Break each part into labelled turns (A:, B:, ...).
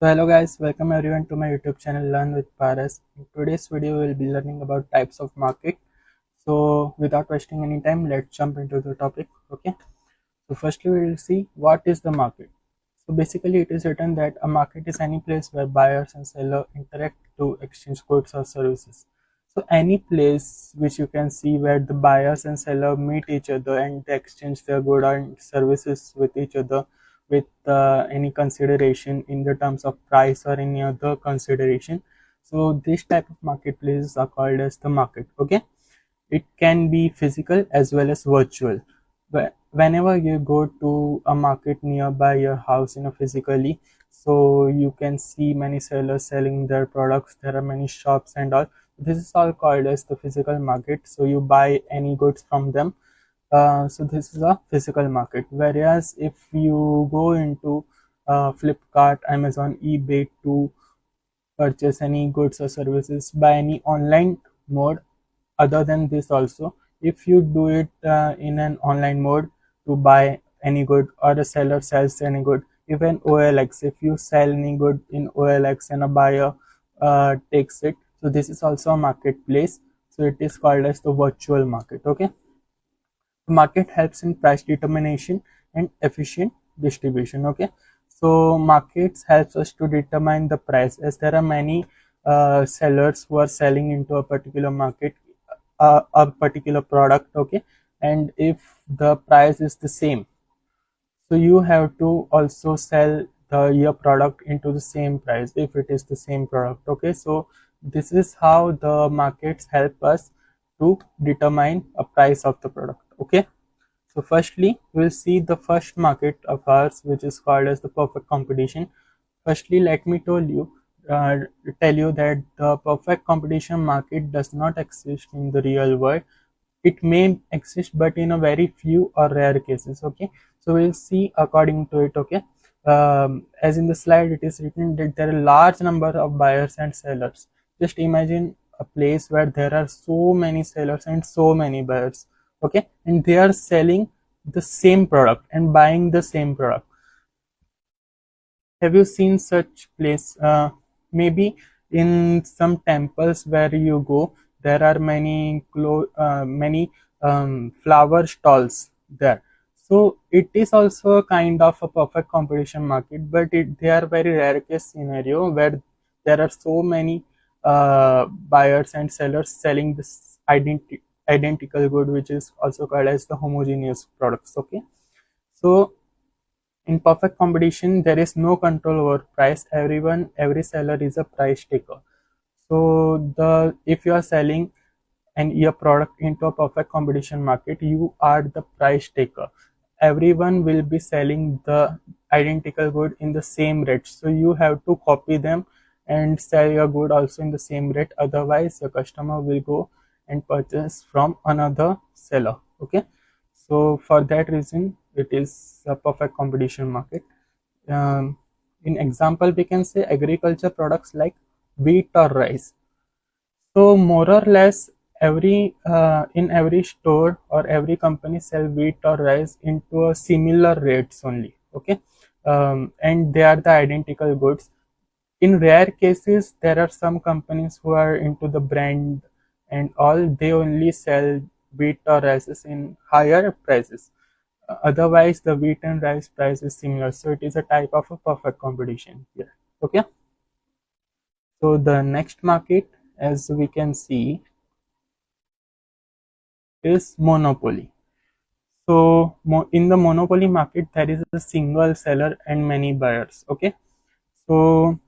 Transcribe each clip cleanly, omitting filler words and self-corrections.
A: So hello guys, welcome everyone to my YouTube channel Learn with Paras. In today's video we'll be learning about types of market. So without wasting any time, let's jump into the topic. Okay. So firstly we'll see what is the market. So basically it is written that a market is any place where buyers and seller interact to exchange goods or services. So any place which you can see where the buyers and seller meet each other and they exchange their goods and services with each other with any consideration in the terms of price or any other consideration. So this type of marketplaces are called as the market. Okay, it can be physical as well as virtual. Whenever you go to a market nearby your house, physically, so you can see many sellers selling their products. There are many shops and all. This is all called as the physical market. So you buy any goods from them. So this is a physical market. Whereas if you go into Flipkart, Amazon, eBay to purchase any goods or services by any online mode, other than this also, if you do it in an online mode to buy any good or a seller sells any good, even OLX, if you sell any good in OLX and a buyer takes it, so this is also a marketplace. So it is called as the virtual market. Okay, the market helps in price determination and efficient distribution. Okay, so markets helps us to determine the price, as there are many sellers who are selling into a particular market a particular product. Okay, and if the price is the same, so you have to also sell your product into the same price if it is the same product. Okay, so this is how the markets help us to determine a price of the product. Okay, so firstly, we'll see the first market of ours, which is called as the perfect competition. Firstly, let me uh, tell you that the perfect competition market does not exist in the real world. It may exist, but in a very few or rare cases. Okay, so we'll see according to it. Okay, as in the slide, it is written that there are a large number of buyers and sellers. Just imagine a place where there are so many sellers and so many buyers. Okay, and they are selling the same product and buying the same product. Have you seen such place? Maybe in some temples where you go, there are many flower stalls there. So it is also a kind of a perfect competition market, but they are very rare case scenario where there are so many buyers and sellers selling this identical good, which is also called as the homogeneous products. Okay, so in perfect competition, there is no control over price. Every seller is a price taker. So if you are selling your product into a perfect competition market, you are the price taker. Everyone will be selling the identical good in the same rate. So you have to copy them and sell your good also in the same rate. Otherwise, the customer will go and purchase from another seller. Okay. So for that reason, it is a perfect competition market. In example, we can say agriculture products like wheat or rice. So more or less every in every store or every company sell wheat or rice into a similar rates only. Okay, and they are the identical goods. In rare cases, there are some companies who are into the brand and all. They only sell wheat or rices in higher prices. Otherwise, the wheat and rice price is similar. So it is a type of a perfect competition here. Okay. So the next market, as we can see, is monopoly. So in the monopoly market, there is a single seller and many buyers. Okay, so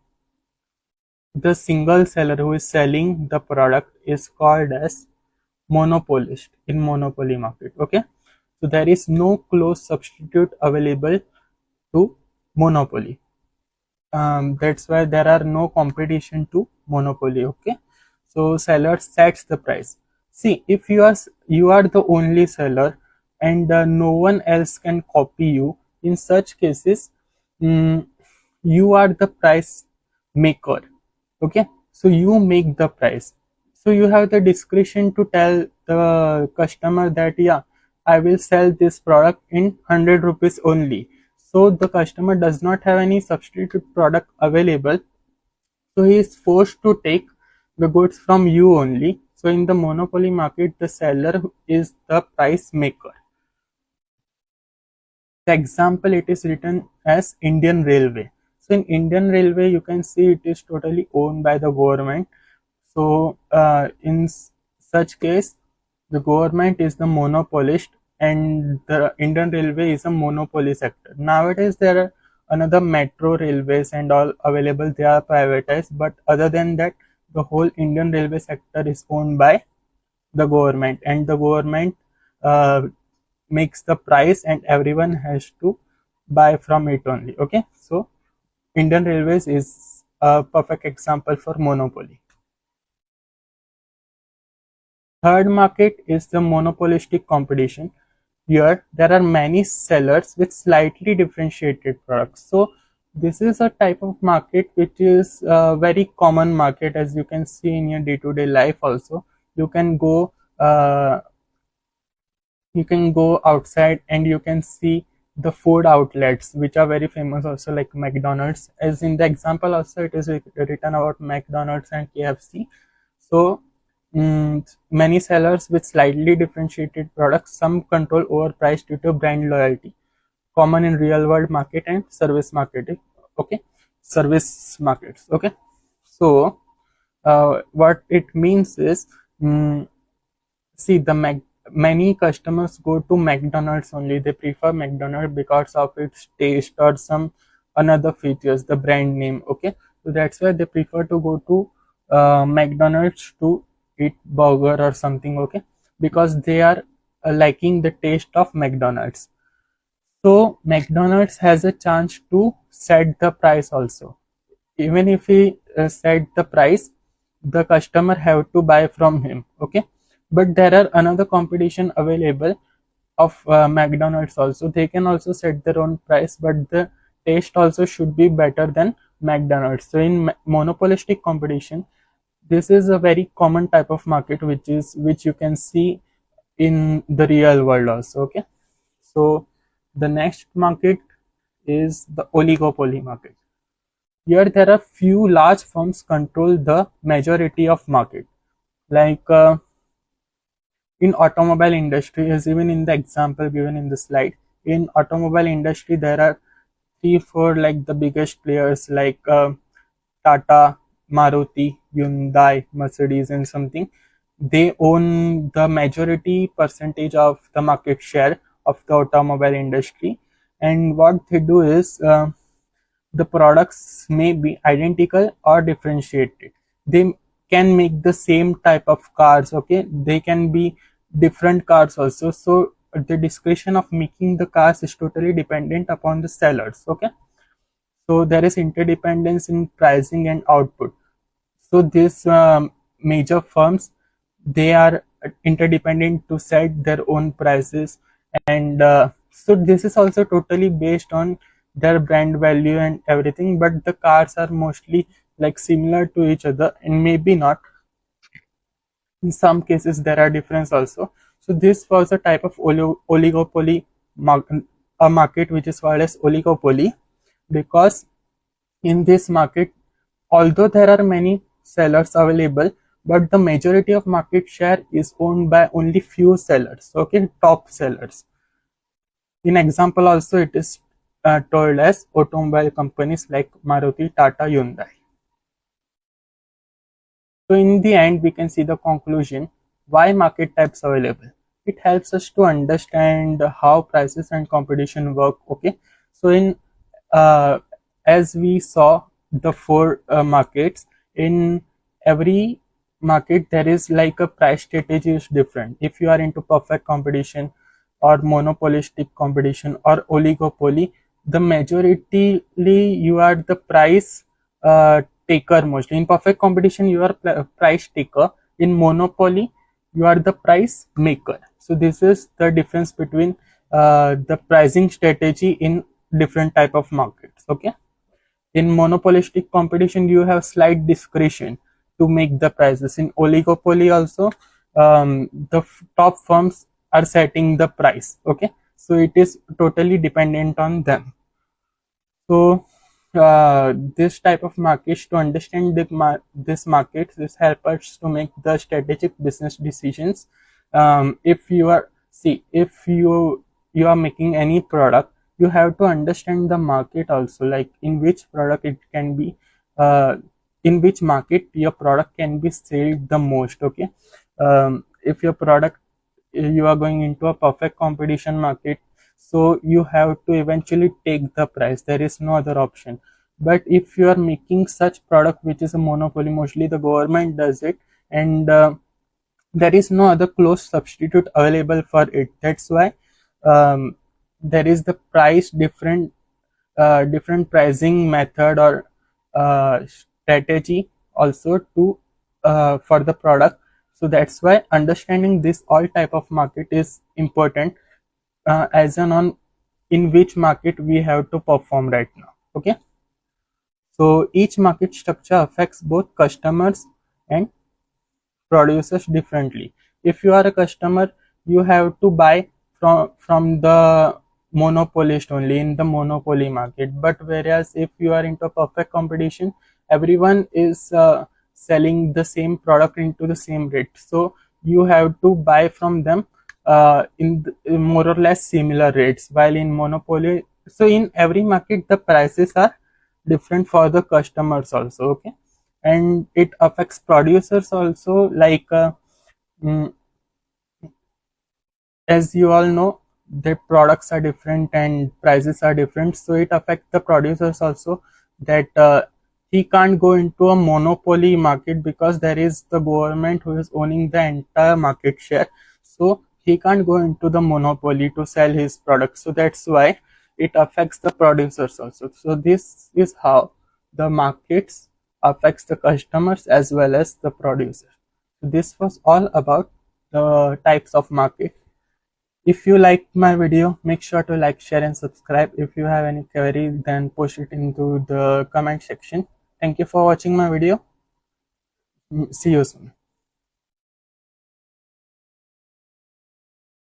A: the single seller who is selling the product is called as monopolist in monopoly market. Okay, so there is no close substitute available to monopoly. That's why there are no competition to monopoly. Okay, so seller sets the price. See, if you are the only seller and no one else can copy you, in such cases, mm, you are the price maker. Okay, so you make the price. So you have the discretion to tell the customer that, yeah, I will sell this product in 100 rupees only. So the customer does not have any substitute product available, so he is forced to take the goods from you only. So in the monopoly market, the seller is the price maker. The example, it is written as Indian Railway. So in Indian Railway, you can see it is totally owned by the government. So in such case, the government is the monopolist and the Indian Railway is a monopoly sector. Nowadays, there are another metro railways and all available. They are privatized, but other than that, the whole Indian railway sector is owned by the government, and the government uh, makes the price and everyone has to buy from it only. Okay, so Indian Railways is a perfect example for monopoly. Third market is the monopolistic competition. Here there are many sellers with slightly differentiated products. So this is a type of market which is a very common market, as you can see in your day-to-day life also. You can go uh, you can go outside and you can see the food outlets which are very famous also, like McDonald's. As in the example also, it is written about McDonald's and KFC. So many sellers with slightly differentiated products, some control over price due to brand loyalty, common in real world market and service marketing. Okay, service markets. Okay, so what it means is, see, many customers go to McDonald's only. They prefer McDonald's because of its taste or some another features, the brand name. Okay, so that's why they prefer to go to McDonald's to eat burger or something. Okay, because they are liking the taste of McDonald's. So McDonald's has a chance to set the price also. Even if he set the price, the customer have to buy from him. Okay, but there are another competition available of McDonald's also. They can also set their own price, but the taste also should be better than McDonald's. So in monopolistic competition, this is a very common type of market which you can see in the real world also. Okay, so the next market is the oligopoly market. Here there are few large firms control the majority of market. Like in automobile industry, as even in the example given in the slide, in automobile industry there are 3 4 like the biggest players, like Tata, Maruti, Hyundai, Mercedes and something. They own the majority percentage of the market share of the automobile industry. And what they do is, the products may be identical or differentiated. They can make the same type of cars. Okay, they can be different cars also. So the discretion of making the cars is totally dependent upon the sellers. Okay, so there is interdependence in pricing and output. So these major firms, they are interdependent to set their own prices. And so this is also totally based on their brand value and everything, but the cars are mostly like similar to each other, and maybe not. In some cases there are difference also. So this was a type of oligopoly, a market which is called as oligopoly, because in this market, although there are many sellers available, but the majority of market share is owned by only few sellers. Okay, top sellers. In example also, it is told as automobile companies like Maruti, Tata, Hyundai. So in the end, we can see the conclusion. Why market types available? It helps us to understand how prices and competition work. Okay, so in uh, as we saw the 4 markets, in every market there is like a price strategy is different. If you are into perfect competition or monopolistic competition or oligopoly, the majority you are the price taker. Mostly in perfect competition you are price taker. In monopoly you are the price maker. So this is the difference between the pricing strategy in different type of markets. Okay, in monopolistic competition you have slight discretion to make the prices. In oligopoly also, the top firms are setting the price. Okay, so it is totally dependent on them. So this type of markets, to understand this market, this help us to make the strategic business decisions. If you are see if you are making any product, you have to understand the market also, like in which product it can be, uh, in which market your product can be sold the most. Okay, if your product, you are going into a perfect competition market, so you have to eventually take the price, there is no other option. But if you are making such product which is a monopoly, mostly the government does it, and there is no other close substitute available for it. That's why um, there is the price different, different pricing method or strategy also to for the product. So that's why understanding this all type of market is important, as an on in which market we have to perform right now. Okay, so each market structure affects both customers and producers differently. If you are a customer, you have to buy from the monopolist only in the monopoly market. But whereas if you are into perfect competition, everyone is selling the same product into the same rate. So you have to buy from them in more or less similar rates. While in monopoly, so in every market the prices are different for the customers also. Okay, and it affects producers also, like mm, as you all know, their products are different and prices are different, so it affects the producers also, that he can't go into a monopoly market because there is the government who is owning the entire market share. So he can't go into the monopoly to sell his products, so that's why it affects the producers also. So this is how the markets affects the customers as well as the producer. This was all about the types of market. If you liked my video, make sure to like, share and subscribe. If you have any query, then post it into the comment section. Thank you for watching my video. See you soon.